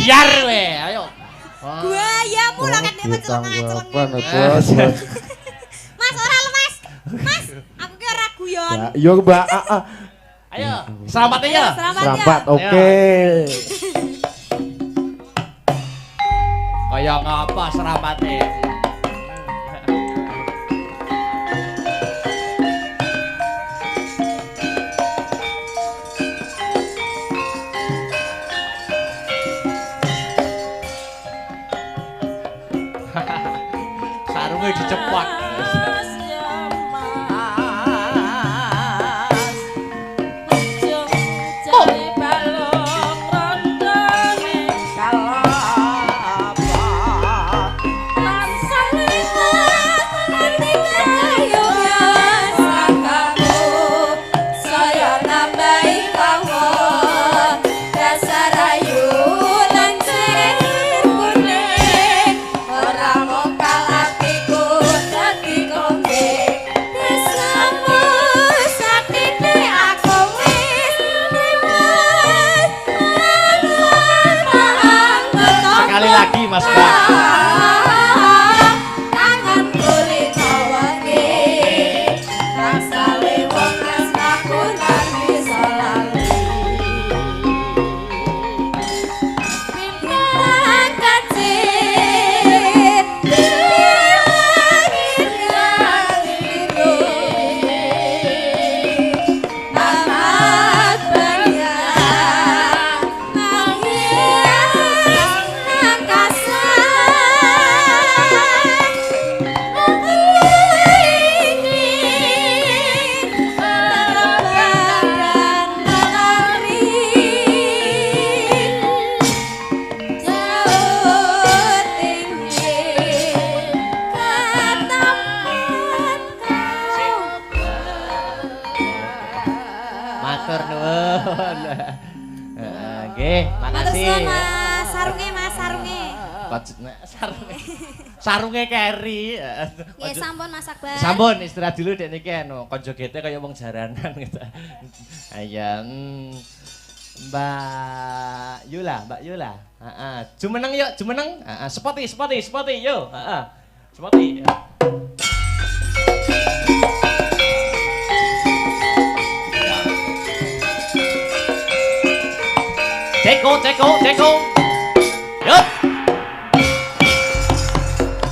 biar we, ayo. Buayamu lah kan dia celeng-celeng. Mas ora lemas. Mas, aku ki ora guyon. Yo Mbak. Ayo, selamat ya. Selamat, oke. Kayak ngapa selamatnya? Sarungnya dicepat. Lagi Mas Mbak. Matur nuwun. Nggih, makasih. Mas, sarunge Mas, sarunge. Sarunge. Sarunge keri. Nggih, sampun Mas Akbar. Sampun istirahat dulu dek niki anu, konco gete kaya wong jaranan gitu. Ayo. Mbak Yula. Heeh. Jumeneng yuk, jumeneng. Heeh, spoti yuk. Heeh. Spoti. Ceko. Yuk.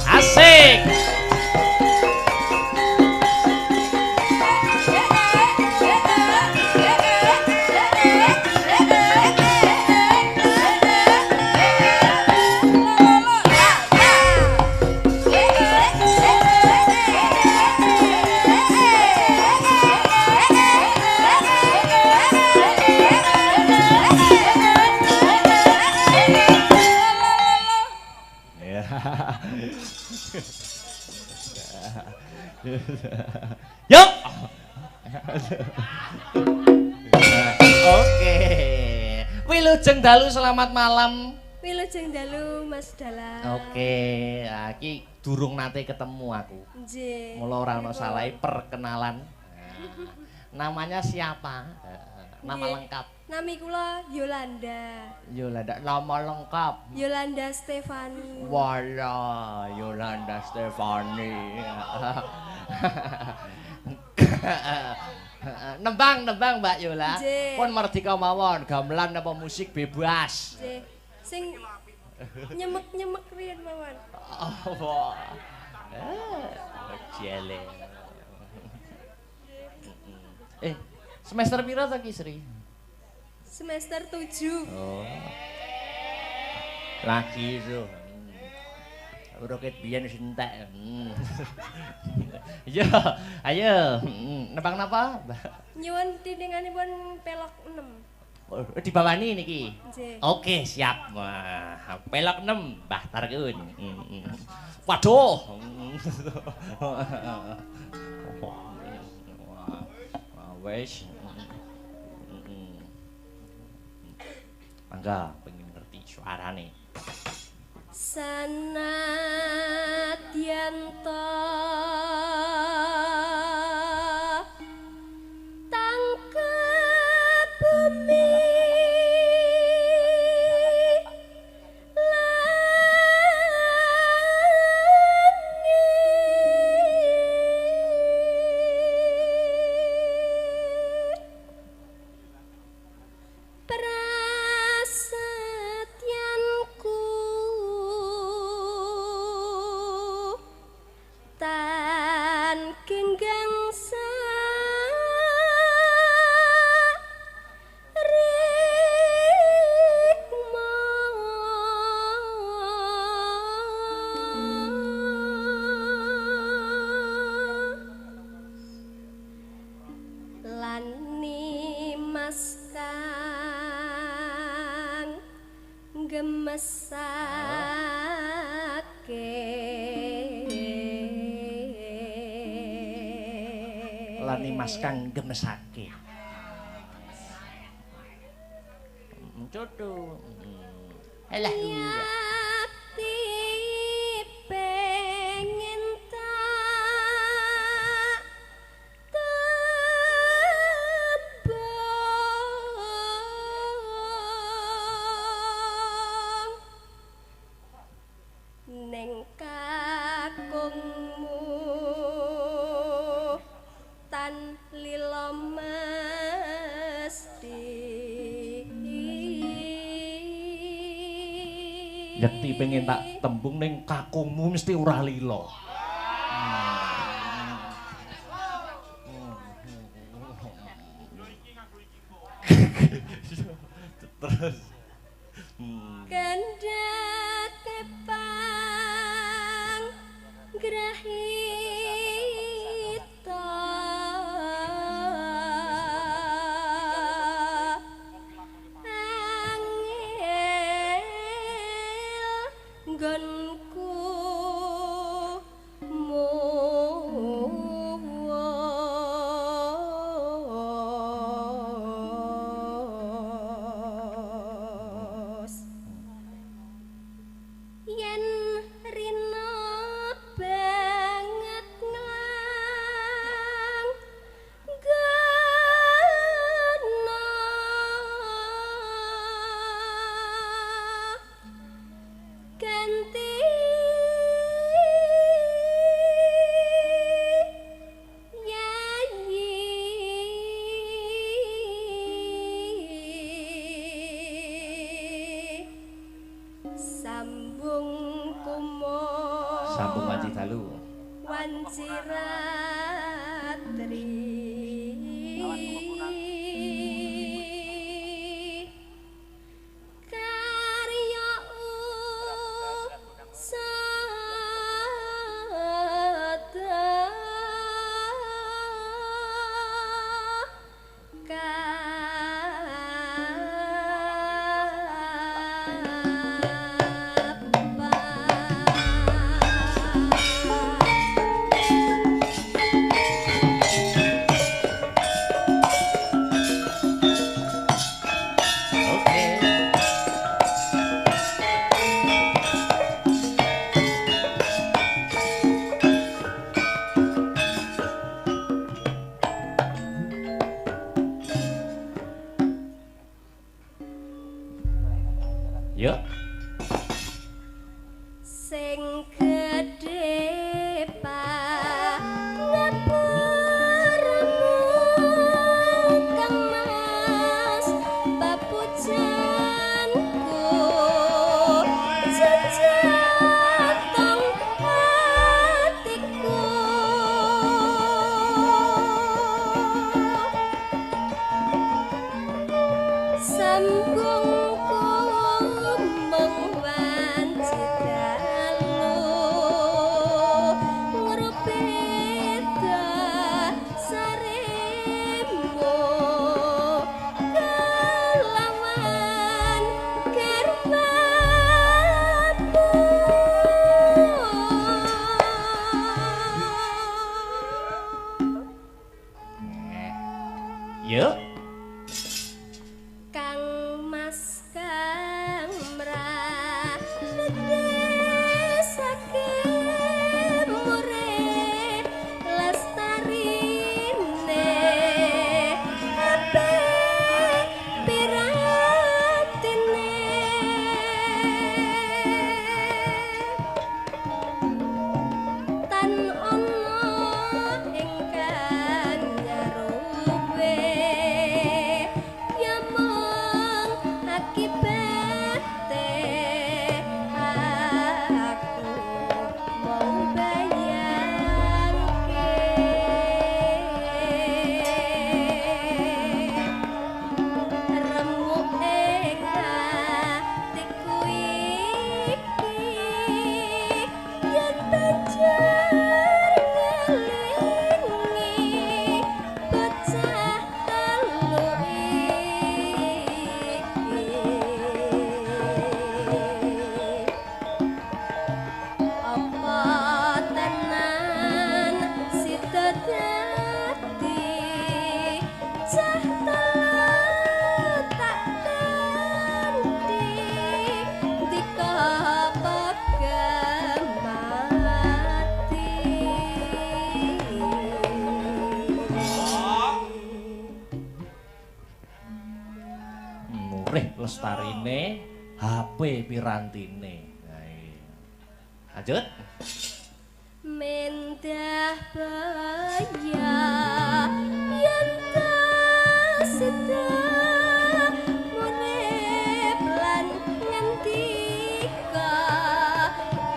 Asik. Yuk. Oke. Wilujeng dalu selamat malam. Wilujeng dalu Mas Dalang. Oke, iki durung nate ketemu aku. Nggih. Mula ora ono salahe perkenalan. Namanya siapa? Nama lengkap. Nami kula Yolanda. Yolanda, nama lengkap. Yolanda Stefani. Wala, Yolanda Stefani. Nembang Mbak Yola. Pun merdeka mawon, gamelan apa musik bebas. Nggih. Sing nyemek-nyemek riyen mawon. Oh. Jele. Semester pira ta Ki Sri? Semester 7. Oh. Lagi itu. Roket biyen wis entek. Yo, ayo. Nebang napa? Nyuwun tindinganipun pelok 6. Dibawani niki. Nggih. Oke, siap. Wah, pelok 6, Mbah Tarkeun. Waduh. Wes. Mangga pengen ngerti suarane. Sanadyan ta tangkep bumi Lani mas kang gemesake. Cucu. Alah Yakti pengen tak tebang neng kakungmu tan lilo mesti Yakti pengen tak tembung ning kakungmu mesti ora lilo. Terus Kanda kepang grahita angel nggonku muwos yen rina banget nang gana ganti yayi sambung kumo sambung wanci dalu. wanci ratri karya usada Oke. Yuk. sing gedhe pangapuramu kang mas papujanku jejatong hatiku sambung kumeng wanci dalu ngrupita saremu kelawan garwamu Yuk. Kang Mas Kang mrasake mure lestarine ape piratine tan ono ingkang nyaruwe ya mong akibate Lestarine, HP pirantine. Nah, iya. Lanjut. Mendah baya yen sedang urip lan ngendika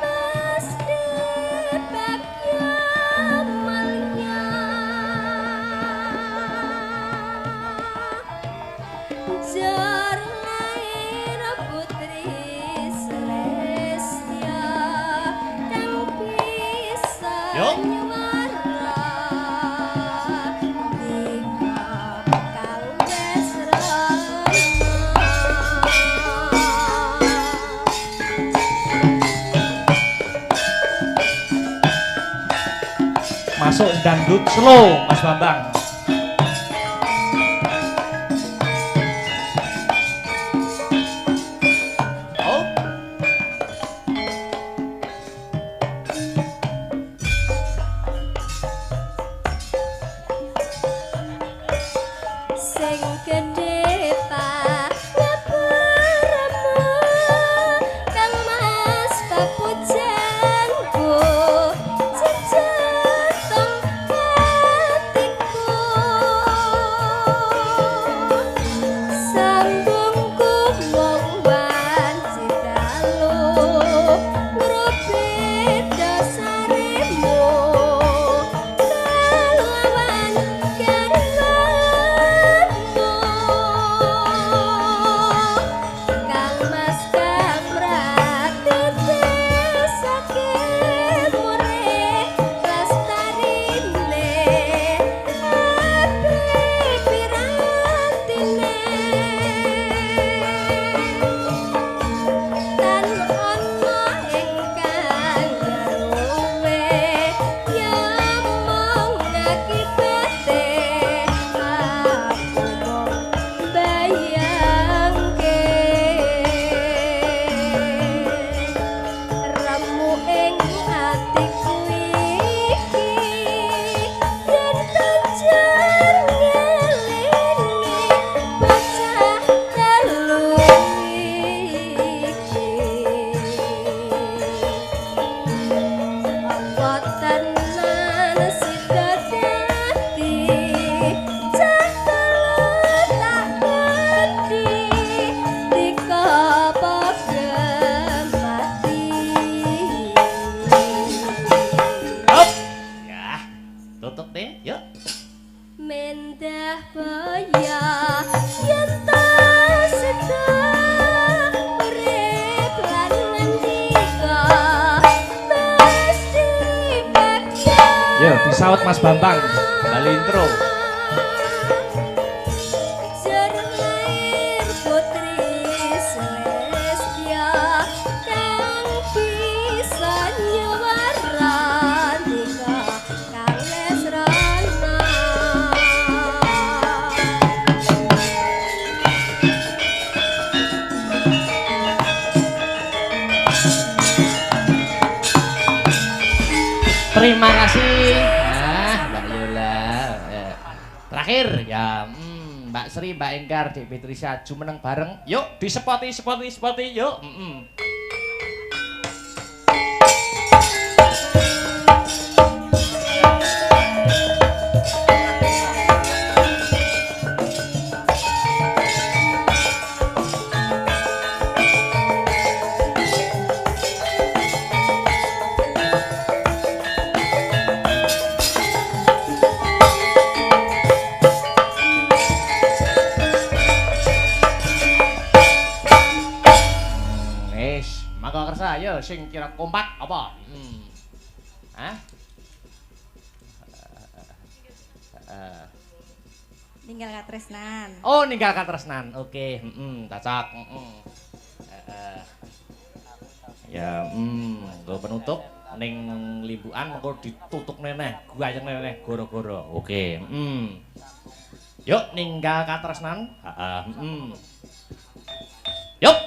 mesti bagya malnya jar lair putri Celestia kang bisa Yuk. nyuara dika kalwes rana Masuk dangdut slow, Mas Bambang. Oh. sing gedhe paparmu kang mas papujangku cecetong hatiku sambungku wong wanci dalu ngrobet dasaremu lawan Kang Mas Kamrat sakit murih lestarine ati pirantine tan ono ingkang gawe ya mong ngakibate aku mong bayangke ramu ing atiku iki yen tanjar ngelingi bocah telu iki apa tenan sida dadi cah telu tak ngerti dika padha mati Up. Ya, tutup deh, yuk. mendah baya yen ta sedang urip lan ngendika mesti bagya Yo, disaut Mas Bambang. Bali intro. jar lair putri Celestia kang bisa nyuara dika kales rana Terima kasih. Mbak Yola. Terakhir ya, Mbak Sri, Mbak Enggar, Dik Petrisha, jumeneng bareng. Yuk, disepoti, yuk. Mangga kersa, yo sing kira kompak apa? Hah? Ninggal katresnan. Oh, ninggal katresnan. Oke, cocok. Ya, nggo penutup ning limbukan mengko ditutuk neneh, guayeng neneh goro-goro. Oke, Yuk ninggal katresnan. Yuk.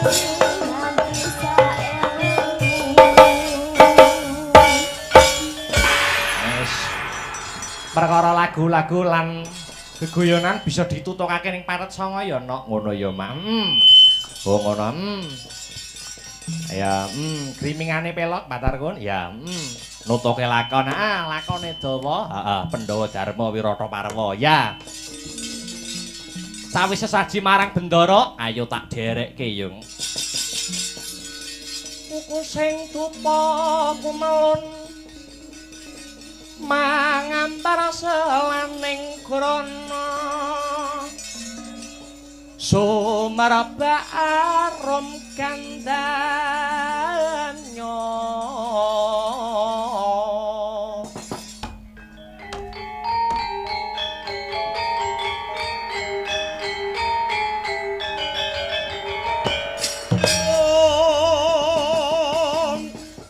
nganti saelengmu. Wis. Perkara lagu-lagu lan gegoyonan bisa ditutukake ning paret sanga ya nok ngono ya Mak. Oh ngono. Ya, krimingane pelok Batarkun. Ya, nutuke lakon. Lakone dawa. Heeh, Pandhawa Darma Wirata Parwa. Ya. Sawise sesaji marang Bendara, ayo tak derekke yung. Kuku sing tupa kumelun mangantar selaning grana sumerba arum kandanya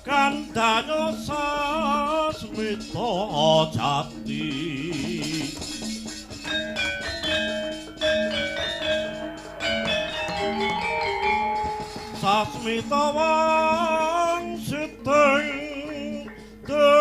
kandanya sasmita jati sasmita wang siteng dewa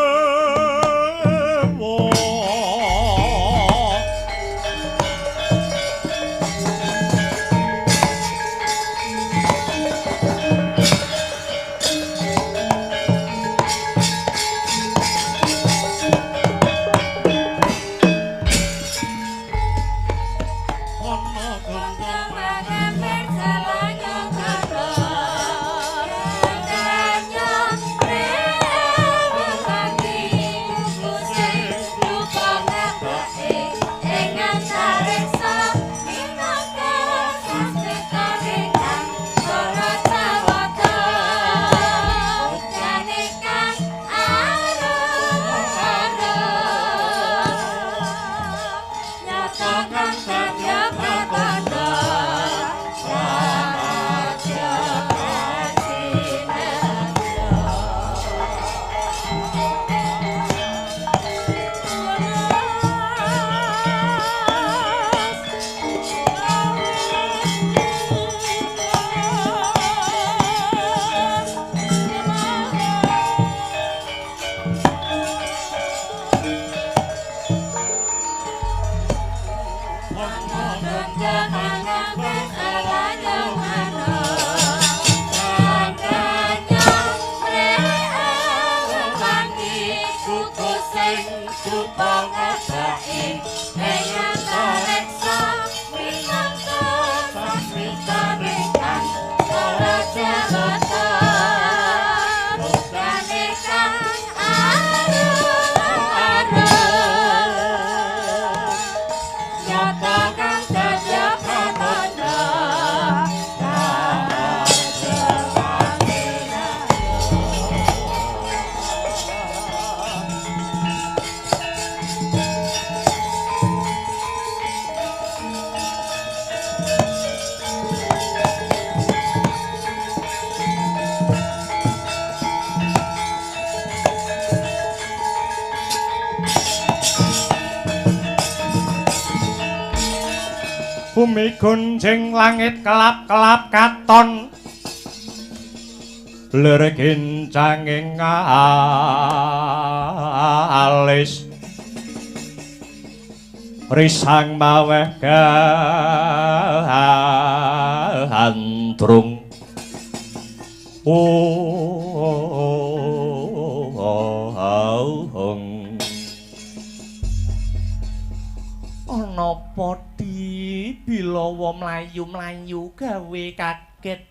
bumi gunjing langit kelap-kelap katon leregincanging alis risang maweh gandrung ana podi bilawa mlayu-mlayu gawe kaget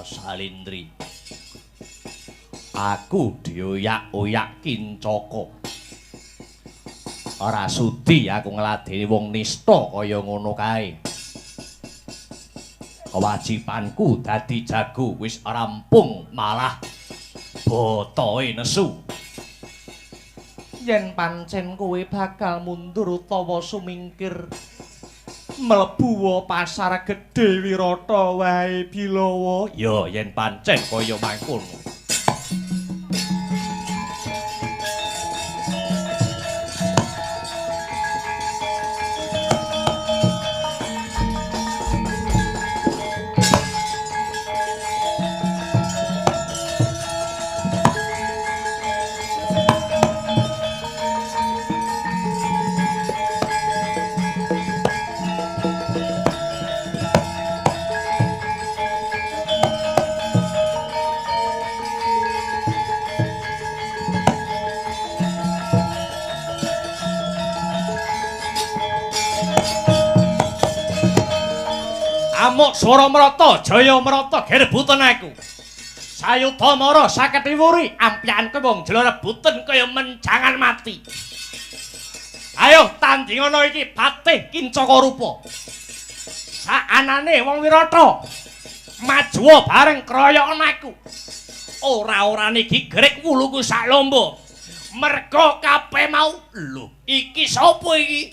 Salindri aku dioyak-oyak kincaka ora sudi aku ngladeni wong nista kaya ngono kae kewajibanku dadi jago wis rampung malah botoe nesu yen pancen kowe bakal mundur utawa sumingkir mlebu pasar gedhe Wirata wae Bilawa ya yen pancen kaya mangkono Amuk swara merata, jaya merata gerebutan aku. Sayuda mara saged iwuri, ampian kowe wong jela rebutan kaya menjangan mati. Ayo tandingana iki Patih Kincaka Rupa. Saanane wong Wirata maju bareng kroyokan aku. Ora-orane iki grek wuluku sak lomba. Merga kabeh mau lho, iki sapa iki?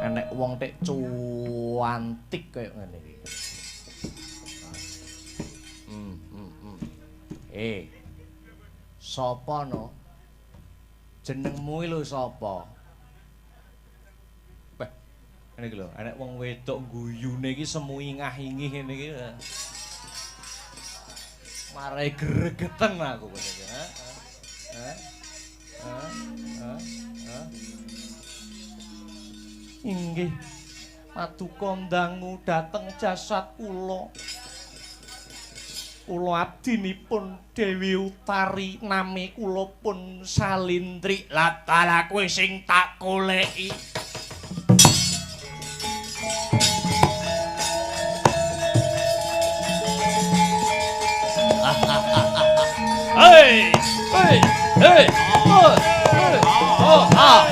Enek wong tek cuantik kaya ngene iki. Sapa no? Jenengmu lho sapa? Beh, ngene iki lho, enek wong wedok guyune iki semu ingah-ingih ngene iki. Marai gregeten aku ngene iki, Inggih, paduka ndangu dhateng jasad kula. Kula abdinipun Dewi Utari, nami kula pun Salindri. Lah dalah kowe sing tak goleki. Hei, hei, hei. Oh, ah.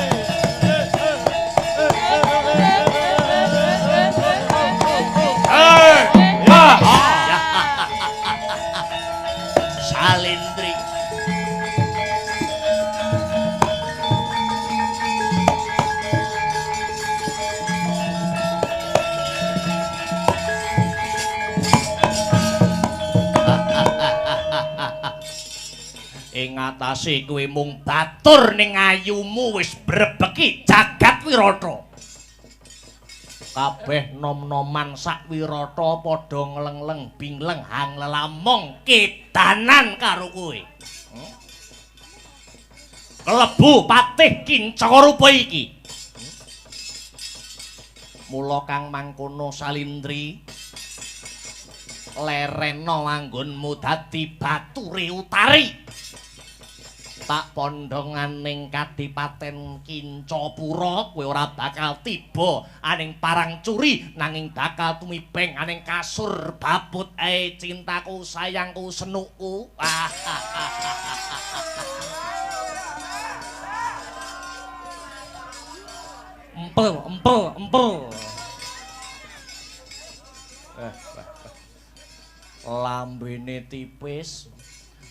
Salindri. Ing atase kowe mung batur ning ayumu wis brebeki jagat Wirata. Kabeh nom-noman sak Wirata padha ngleng-leng bingleng hang lelamong kedanan karo kowe. Klebu Patih Kincaka Rupa iki. Mula kang mangkono Salindri lerena anggonmu dadi bature Utari. Tak pondongan ning Kadipaten Kincapura kowe ora bakal tiba aning parang curi nanging bakal tumibeng aning kasur babut cintaku sayangku senukku. Empel. Lambene tipis.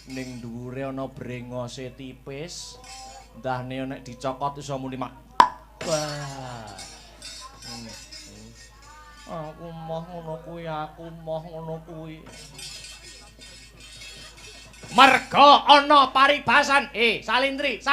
Ning dhuwure ana brengose tipis. Ndahne nek dicokot iso muni mak. Wah. Aku moh ngono kuwi. Merga ana paribasan. Salindri.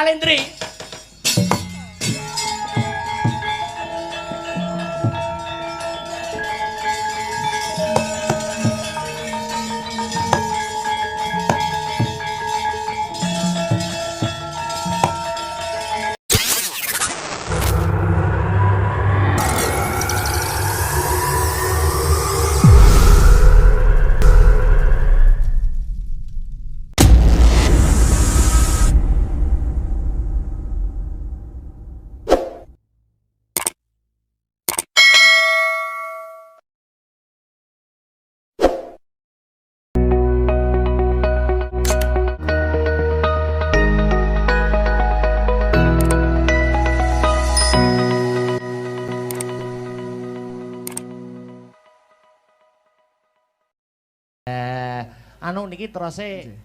Anu niki teruse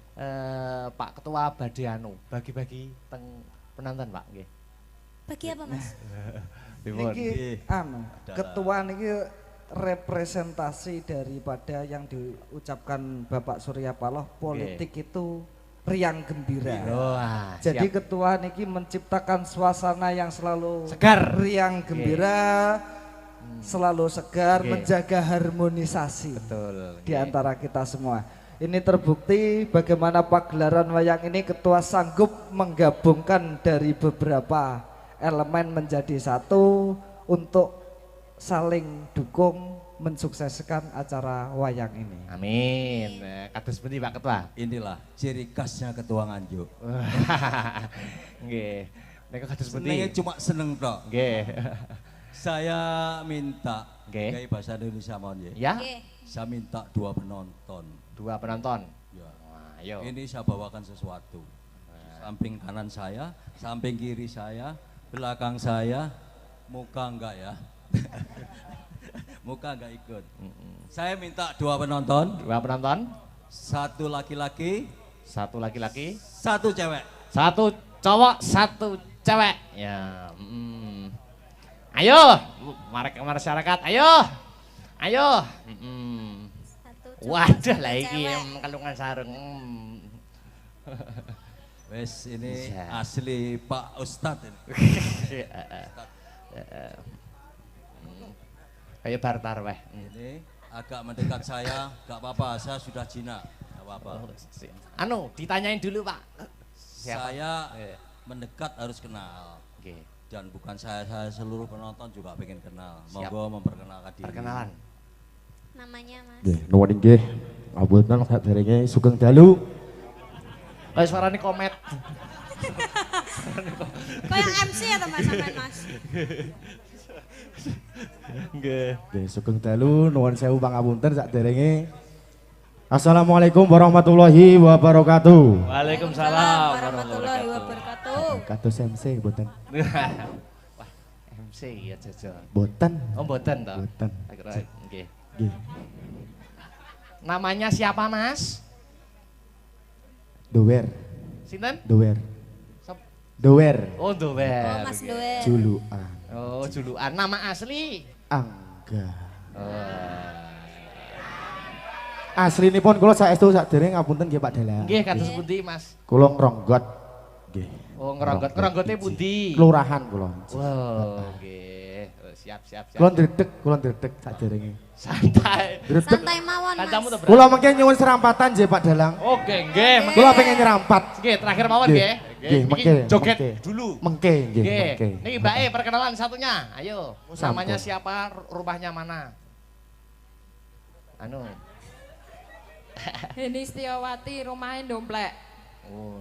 Pak Ketua badhe anu bagi-bagi teng penonton Pak nggih. Bagi apa Mas? Niki anu ketua niki representasi daripada yang diucapkan Bapak Surya Paloh, politik itu riang gembira. Jadi siap. Ketua niki menciptakan suasana yang selalu segar, riang gembira, selalu segar, menjaga harmonisasi. Betul. Di antara kita semua. Ini terbukti bagaimana pagelaran wayang ini ketua sanggup menggabungkan dari beberapa elemen menjadi satu, untuk saling dukung mensukseskan acara wayang ini. Amin. Kados pundi Pak Ketua? Inilah ciri khasnya Ketua Nganjuk. Nggih. Nek kados Senengnya pundi? cuma seneng tok. Nggih. Saya minta Nggih. gaya bahasa Indonesia mohon ya. Ya, Oke. Saya minta 2 penonton. 2 penonton. Ya. Wah, ayo. Ini saya bawakan sesuatu. Samping kanan saya, samping kiri saya, belakang saya, muka enggak ya. Muka enggak ikut. Saya minta 2 penonton, 2 penonton, 1 laki-laki, 1 laki-laki, 1 cewek. 1 cowok, 1 cewek. Ya. Ayo, masyarakat, ayo. Ayo. Satu cowok, Waduh satu lah iki cewek. kalungan sarung. Wes ini Iya. asli Pak Ustadz ini. Kayak bartar weh. Ini agak mendekat saya, gak apa-apa, saya sudah jinak, gak apa-apa. Anu, ditanyain dulu Pak. Saya Iya. mendekat harus kenal. Oke, Dan bukan saya seluruh penonton juga pengen kenal. Siap. Monggo memperkenalkan diri. perkenalan. Namanya Mas. Nggih, nuwun inggih. Ngapunten saderenge sugeng dalu. Kayak suaranya komet. Kayak MC atau Mas sampean Mas? Nggih. Nggih, sugeng dalu nuwun sewu pangapunten saderenge. Assalamualaikum warahmatullahi wabarakatuh. Waalaikumsalam warahmatullahi wabarakatuh. Kados MC mboten. Wah, MC ya jajal. Mboten. Oh, mboten toh. Mboten. Tak kira, nggih. Nggih. Namanya siapa, Mas? Dower. Sinten? Dower. Sop- Dower. Oh, Dower. Oh Mas Doer. Julukan. Oh, julukan nama asli. Angga. Oh. Aslinipun kula saestu sadereng ngapunten nggih Pak Dalang. Nggih, kados pundi, Mas? Kula ngronggot. Nggih. Oh, ngeronggot. Ngeronggote pundi? Kelurahan kula. Wow, nggih. Oh, siap. Kula ndredeg saderenge. Santai. Ndredeg. Santai mawon Mas. Kancamu to, Bro? Kula mengke nyuwun serampatan nggih Pak Dalang. Oke, nggih. Kula pengen nyerampat. Nggih, terakhir mawon Nggih. nggih. Nggih, Iki mengke, joget mengke. dulu. Mengke nggih, Nggih. mengke. Niki Mbak E perkenalan satunya. Ayo. Sampun. Namanya siapa? Rumahnya mana? Anu. Heni Setiawati rumahnya Domplek, Oh,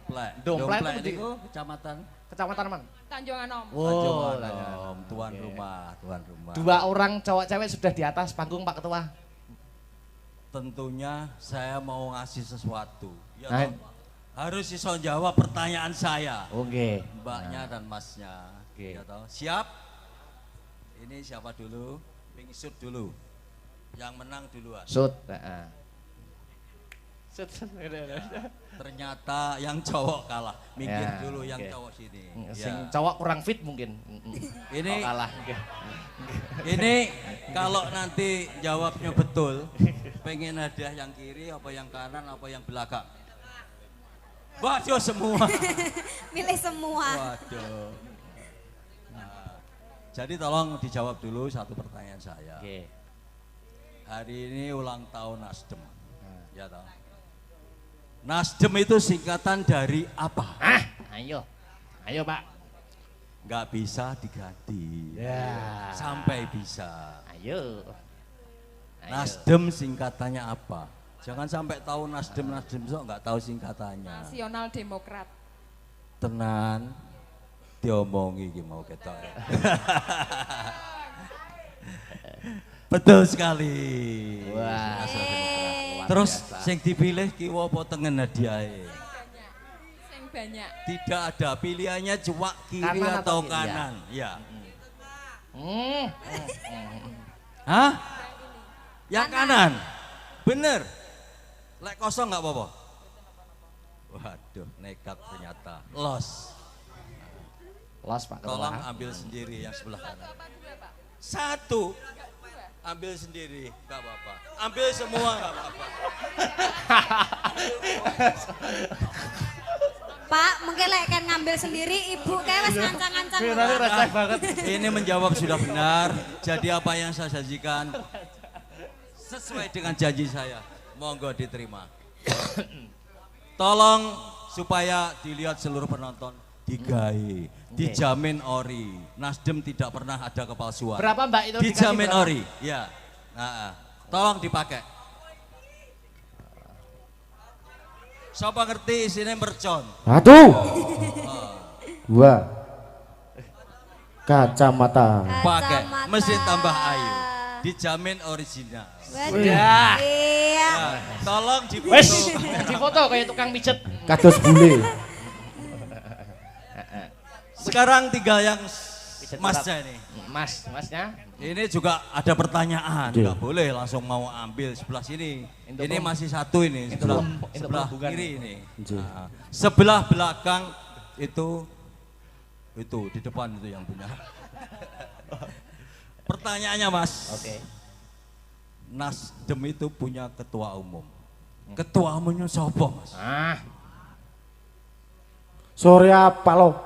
Domplek. Domplek Domplek itu niku kecamatan kecamatan mana? Tanjungan Om. Tanjungan Tanjungan. Om, tuan Oke. rumah. 2 orang cowok cewek sudah di atas panggung Pak Ketua. Tentunya saya mau ngasih sesuatu. Ya Nah. toh? Harus iso jawab pertanyaan saya. Oke. Mbaknya dan masnya. Oke. Ya toh? Siap? Ini siapa dulu? Pingsut dulu. Yang menang duluan. Sud. Sud. Ternyata yang cowok kalah. Minggir Ya, dulu yang oke. cowok sini. Sing Ya. cowok kurang fit mungkin. Ini- Oh, kalah. Oke. Ini kalau nanti jawabnya betul, pengen hadiah yang kiri, apa yang kanan, apa yang belakang? Waduh semua. Milih semua. Waduh. Nah, jadi tolong dijawab dulu satu pertanyaan saya. Oke. Hari ini ulang tahun Nasdem. Ya toh. Nasdem itu singkatan dari apa? Ayo. Ayo, Pak. Nggak bisa diganti. Ya. Sampai bisa. Ayo. Nasdem singkatannya apa? Jangan sampai tahu Nasdem sok nggak tahu singkatannya. Nasional Demokrat. Tenan diomongi iki mau ketok. Betul sekali. Wah. Nasional Demokrat. Luar Terus biasa. sing dipilih kiwa apa tengen hadiahe? Sing banyak. Tidak ada pilihannya cuma kiri Kanan atau atau kiri, kanan. Ya. Hmm. Hah? Yang kanan. Bener. Lek kosong nggak apa-apa. Waduh, nekat ternyata. Los. Los, Pak Ketua. Tolong ambil sendiri yang sebelah kanan. Satu. Ambil sendiri, nggak apa-apa. Ambil semua, nggak apa-apa. Pak, mungkin lek kan ngambil sendiri, ibu kayak wes ngancang-ngancang. lho, Tadi Pak. receh banget. Ini menjawab sudah benar. Jadi apa yang saya janjikan sesuai dengan janji saya. Monggo diterima. Tolong supaya dilihat seluruh penonton. digawe, dijamin ori. Nasdem tidak pernah ada kepalsuan. Berapa Mbak itu Dijamin dikasih berapa? ori, ya. Nah, tolong dipakai. Siapa ngerti isinya mercon? 1 2 kacamata. Pakai, Kacamata. mesin tambah ayu. Dijamin original. Waduh. Ya. Iya. Nah, tolong Wes, difoto. difoto kayak tukang pijet. Kados bule. Sekarang tinggal yang masnya ini. Masnya? Ini juga ada pertanyaan, Oke. nggak boleh langsung mau ambil sebelah sini. Untuk Ini masih satu ini, untuk sebelah, untuk sebelah pelumpukan. kiri ini. Oke. Nah, sebelah belakang itu di depan itu yang punya. Pertanyaannya Mas, Oke. Nasdem itu punya ketua umum. Ketua umumnya siapa Mas? Ah, Surya Paloh.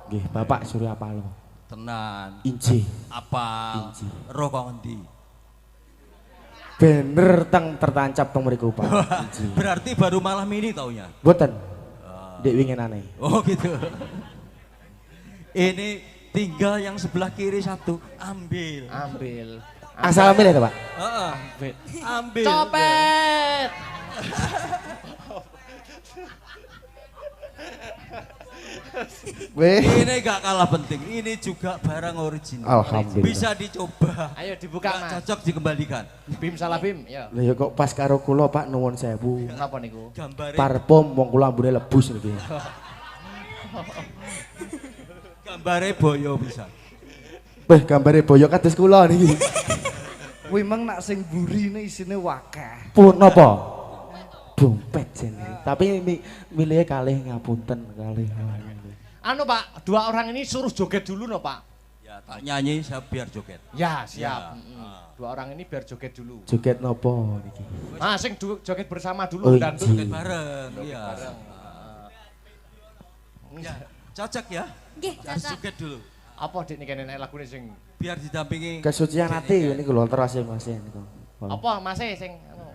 Nggih, Bapak Surya Paloh. Tenan, Inji. apa, Inji. roh kok ngendi? Bener teng tertancap teng mriku Pak. Inji. Berarti baru malam ini taunya. Mboten. Dek winginane. Oh gitu. Ini tinggal yang sebelah kiri satu, ambil. ambil. Asal ambil ya Pak. Heeh. Ambil. Copet. Weh. Ini gak kalah penting. Ini juga barang original. Alhamdulillah. Bisa dicoba. Ayo dibuka Gak Mas. cocok dikembalikan. Bim salah bim, ya. Lah ya kok pas karo kula Pak nuwun sewu. Kenapa niku? Gambarnya, Parfum wong kula ambune lebus niki. gambarnya boyo bisa. Weh gambare boyo kados kula niki. Kuwi mang nak sing burine isine wakeh. Pun napa? Dompet jene. Tapi milihnya kalih ngapunten kalih. Anu Pak, dua orang ini suruh joget dulu no Pak. Ya tak nyanyi saya biar joget. Ya siap. Ya. Dua orang ini biar joget dulu. Joget napa niki? Nah, sing joget bersama dulu Oh, dan iya. Joget bareng. Iya. Ya, cocok ya. Nggih, Harus cocok. joget dulu. apa dik nih kene lagune sing Biar didampingi. Kesucian hati niku lho terase Mas niku. apa Mas sing anu.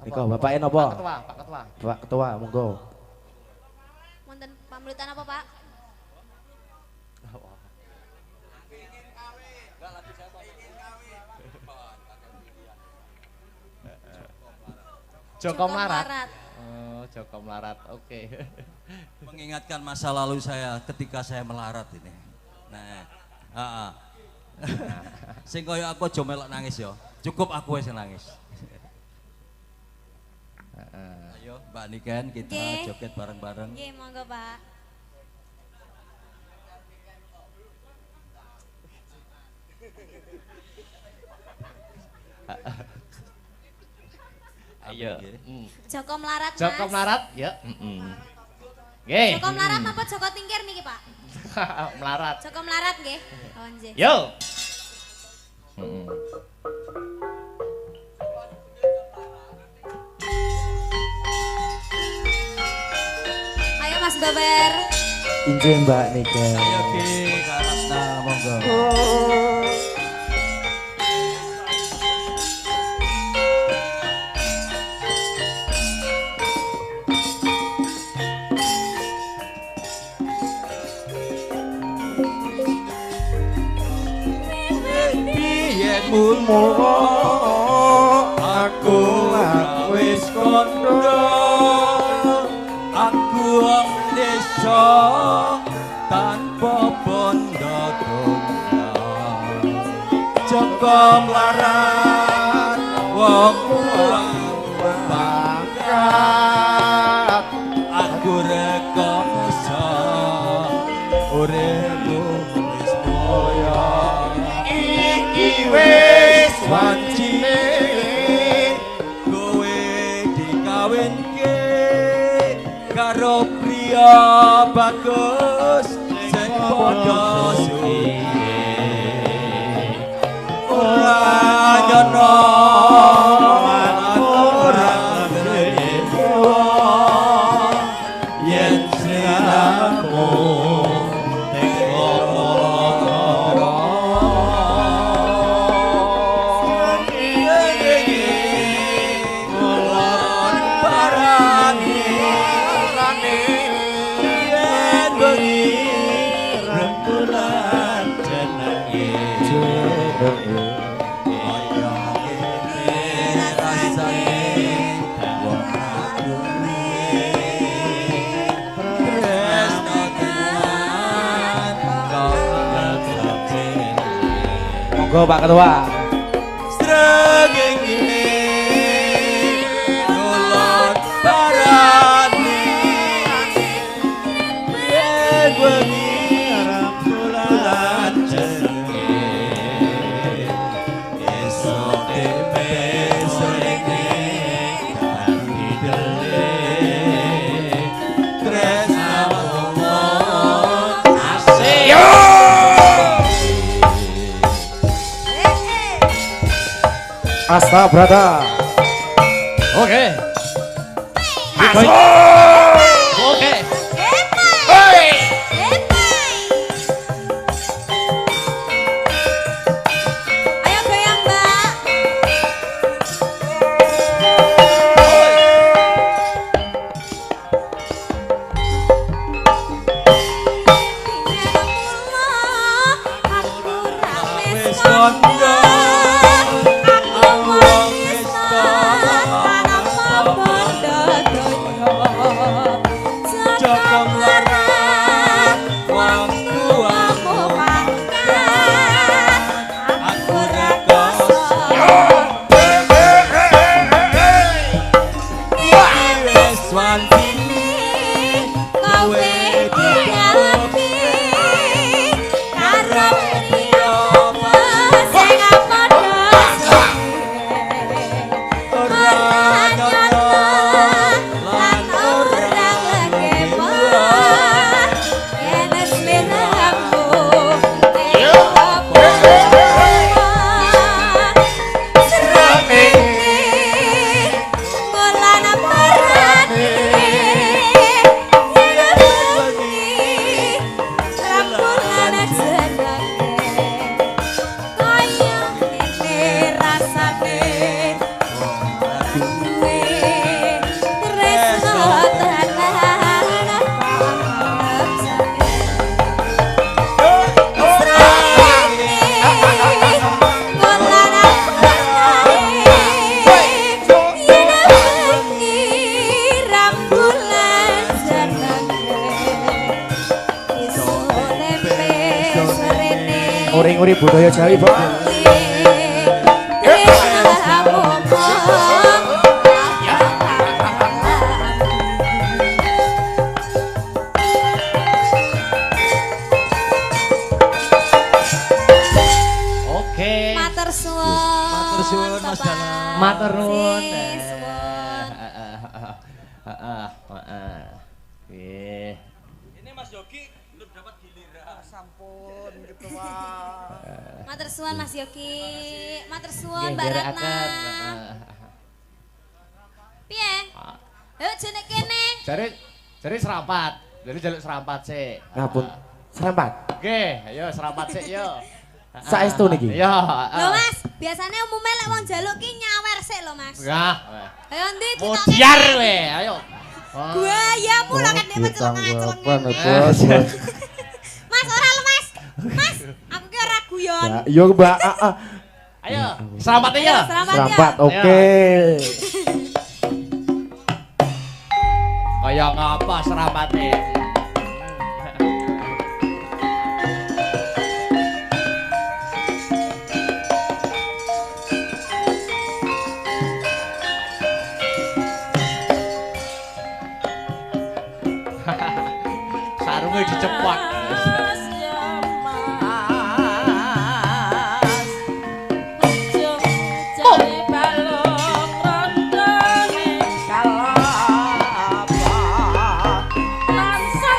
Niku bapake napa? Pak Ketua, Pak Ketua. Pak Ketua monggo. Wonten pamulutan apa, Pak? Joko Melarat. Melarat. Oh, Joko Melarat. Oke. Mengingatkan masa lalu saya ketika saya melarat ini. Nah, heeh. Sing koyo aku aja melok nangis ya. Cukup aku wis nangis. Ayo Mbak Niken kita Oke. joget bareng-bareng. Nggih, monggo, Pak. Ayo. Joko Melarat, Mas. Joko Melarat, ya. Nggih. Joko Melarat apa Joko Tingkir niki, Pak? Melarat. Joko Melarat nggih. Oh, nggih. Yo. Ayo Mas Baber. Injih Mbak Niken. Ayo Ki, Karasna monggo. Biyen mulmo aku wis kondo aku wong desa tanpa bondo tunggal Joko Melarat wong pangkat aku rekoso uripku wis moyo iki wis wancine kowe dikawinke karo priya bagus sing padha suci ora nyono Monggo Pak Ketua. Srengenge kulon barani yen wengi arep bulan jenenge esuk dhewe sorenge kanthi dele tresnamu asih Asta Brata. Oke. Masuk. Oke. Hei. Ayo goyang, Mbak. Aku wis kondo. Uri budaya Jawi, Pak. Oke. Matur suwun. Matur suwun, Mas Bapak. Dana. Matur nuwun. Suwun. Oke. Ini Mas Yogi belum dapat giliran. Sampun gitu Pak. Matur suwun Mas Yogi. Matur suwun Nggih, Mbak Ratna. nderekaken. Piye? Ayo jene kene. Jare serapat. Jadi jaluk serapat sik. Ngapun. Serempat. Nggih, ayo serapat sik yo. Saestu niki. Yo. Lho Mas, biasanya umumnya lek wong jaluk ki nyawer sik lho Mas. Ya. Ayo ndi Modiar we, ayo. Buayamu lho kan dhewe celeng-celeng. Bos. Mas ora lemas. Mas, aku ki ora guyon. Ya, yo Mbak. Ayo, serapat ya. Selamat ya. Serempat. Oke. Kaya ngapa serapate? Sarunge dicepak. Bangsa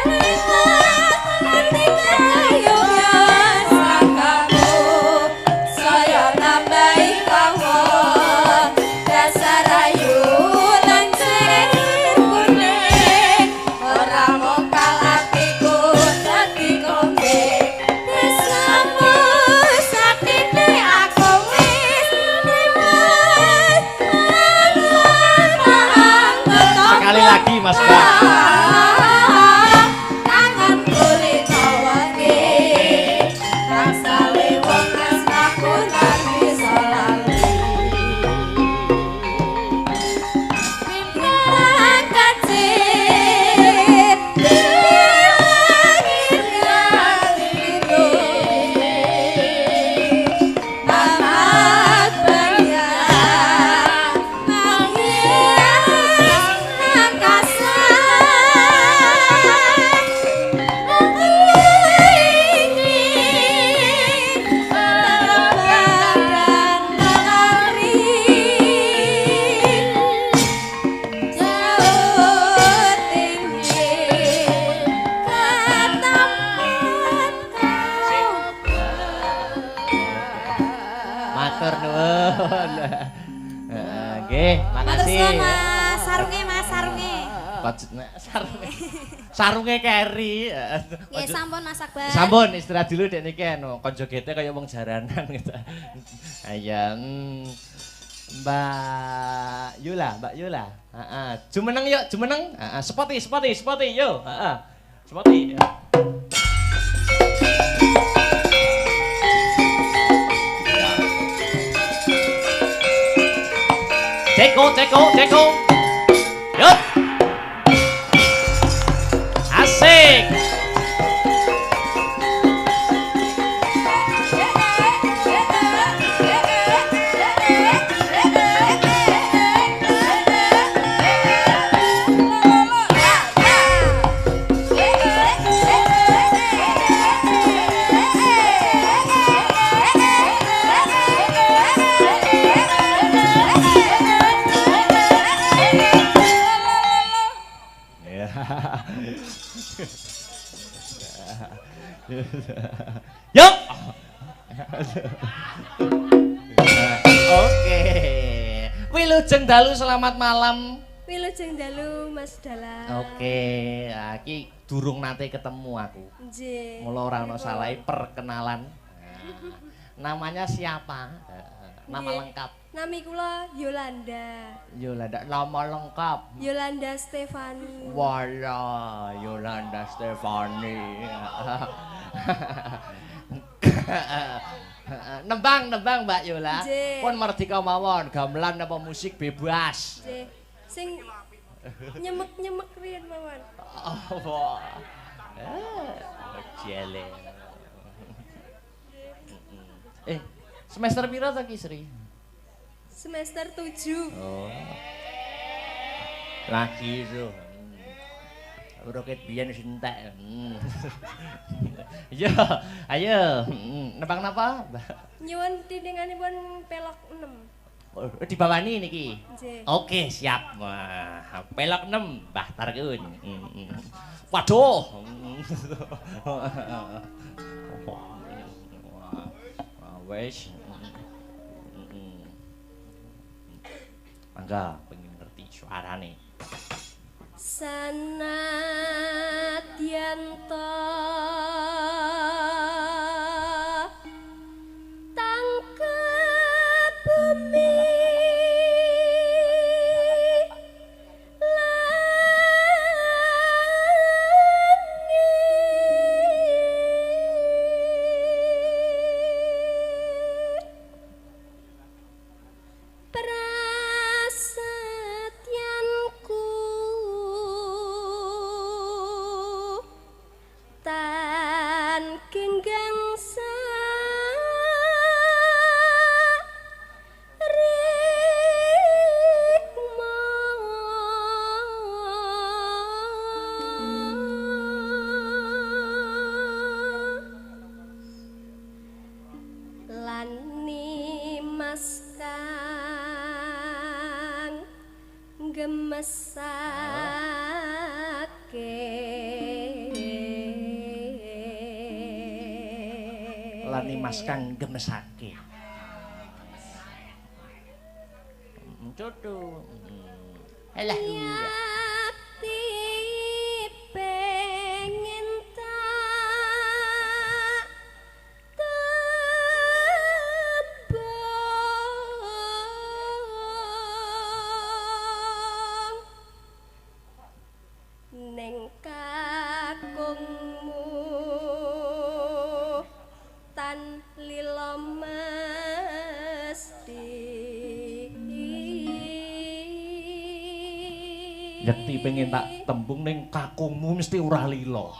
matur nuwun. Nggih, Matur makasih. suwun Mas, sarunge Mas, sarunge. Sarunge. Sarunge keri. Nggih sampun Mas Akbar. Sampun istirahat dulu dek niki anu kanca gete kaya wong jaranan gitu. Ayo. Mbak Yula. Heeh. Jumeneng yuk, jumeneng. Heeh, spoti yuk. Heeh. Spoti. Ceko. Yup. Asik. Yuk. Oke. Wilujeng dalu selamat malam. Wilujeng dalu Mas Dala. Oke, iki durung nate ketemu aku. Nggih. Mula ora ana salahe perkenalan. Namanya siapa? Nama Nggih. lengkap. Nami kula Yolanda. Yolanda, nama lengkap. Yolanda Stefani. Wala, Yolanda Stefani. Nembang Mbak Yola. Nggih. Pun merdeka mawon, gamelan apa musik bebas. Nggih. Sing nyemek-nyemek riyen mawon. Oh, jele. Semester pira ta Ki Sri? Semester 7. Oh. Lagi itu. Roket biyen wis entek. Yo, ayo. Nebang napa? Nyuwun tindinganipun pelok 6. Dibawani niki. Nggih. Oke, siap. Wah, pelok 6, Mbah Tarkeun. Waduh. Wes. Mangga pengen ngerti suarane. Sanadyan ta tangkep bumi prasetyanku tan kinggangsa rikma lan nimas kang gemesake Lani Mas kang gemesake. Jodoh. Alah. Yakti pengen tak tebang ning kakungmu tan lila mesti Yakti pengen tak tembung ning kakungmu mesti ora lila.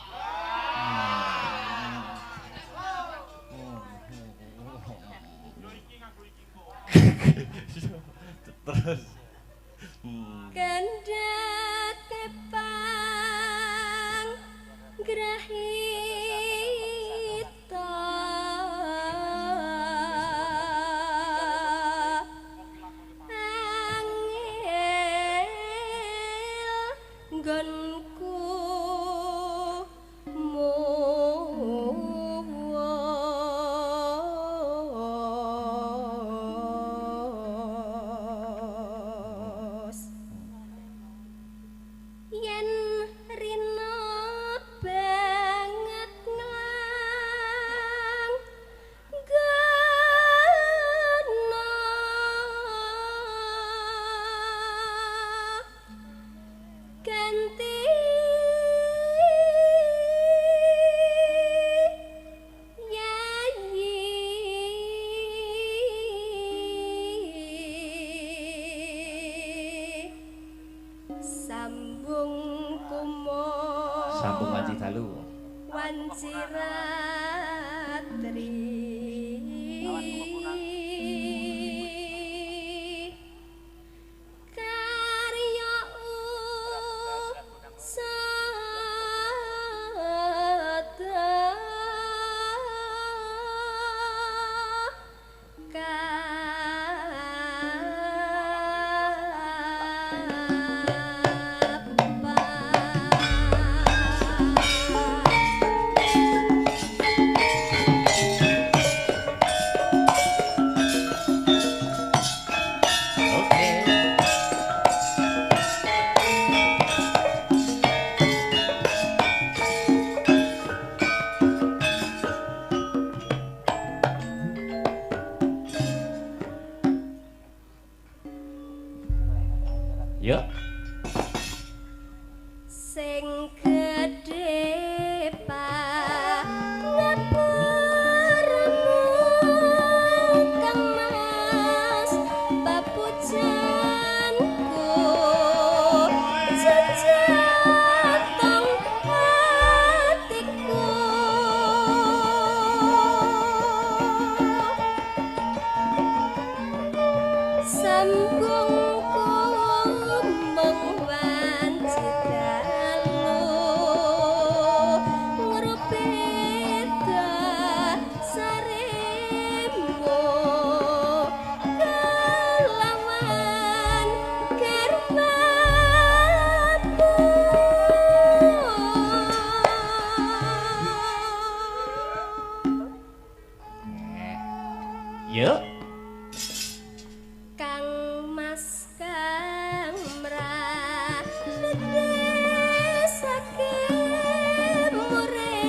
Terus. Kendak kepang grahita angel nggonku dalu. Wanciratri karya usada Yuk. sing gedhe pangapuramu kang mas papujanku jejatong hatiku sambung Yuk. Kang Mas Kang mrane saking mure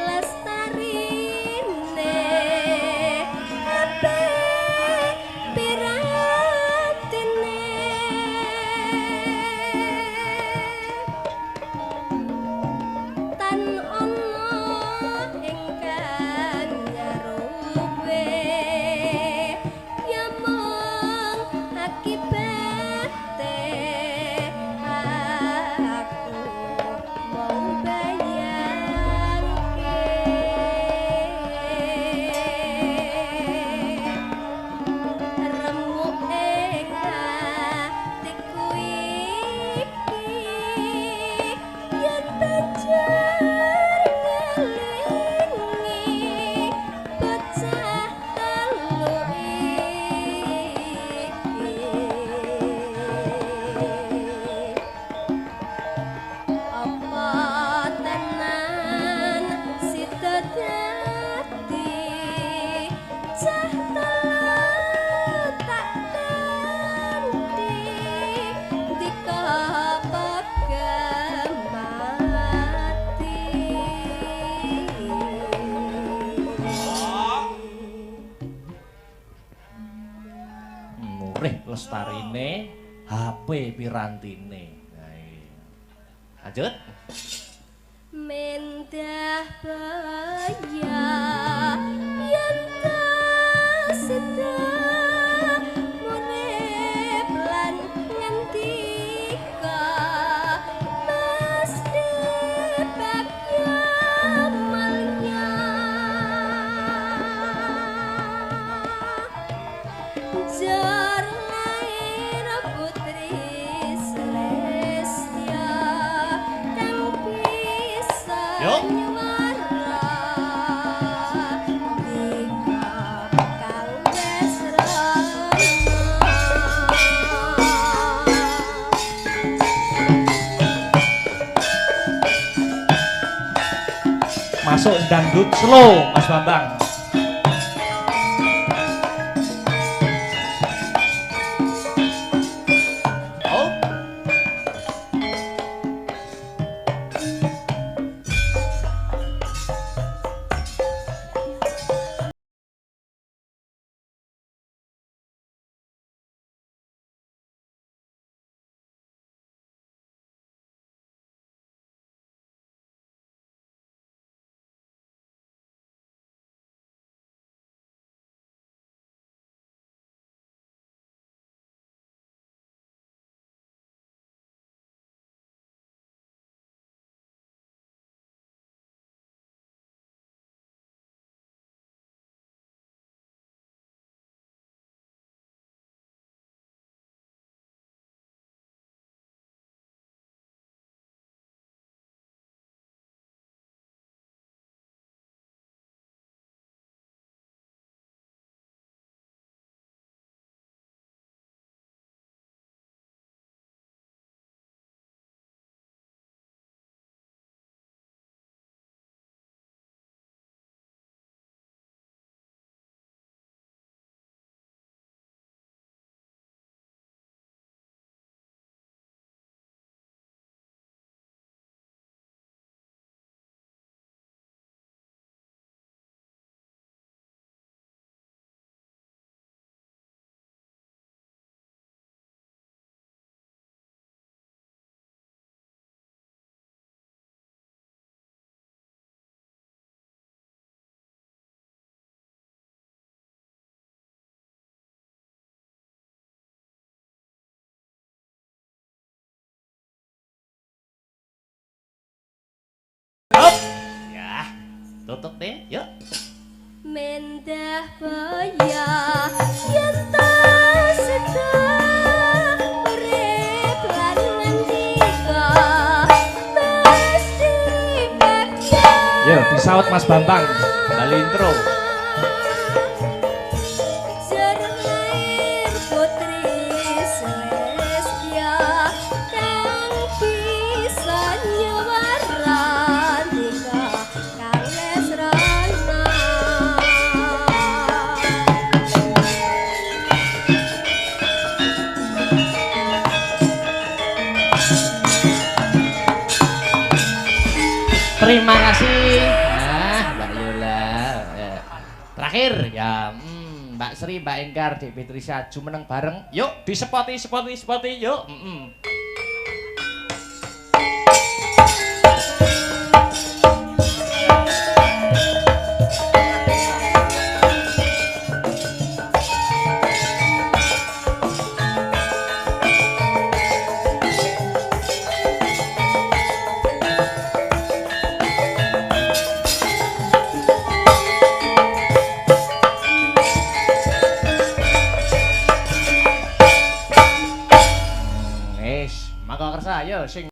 lestarine ape piratine tan ono ingkang nyaruwe akibate aku mau bayangke remuk ing atiku iki yen banjur ngelingi bocah telu apa tenan sida dadi cah telu tak ganti dika Murih lestarine, HP pirantine. Nah, iya. Lanjut. mendah baya yen sida murip lan ngendika mesti bagya malnya jar lair putri Celestia kang bisa Yuk. nyuara dika kang wes rana Masuk dangdut slow, Mas Bambang. Stop. Ya, tutup deh, yuk. Mendah baya yen ta seda urip lan ngendika mesti bakya Yuk, disaut Mas Bambang. Bali intro. Jerlair putri Celestia kang bisa nyuwaran nikah kales rana Terima kasih. Mbak Yola. Terakhir ya, Mbak Sri, Mbak Enggar, Dek Petrisha, jumeneng bareng. Yuk, disepoti, yuk. Maka kersa, ayo sing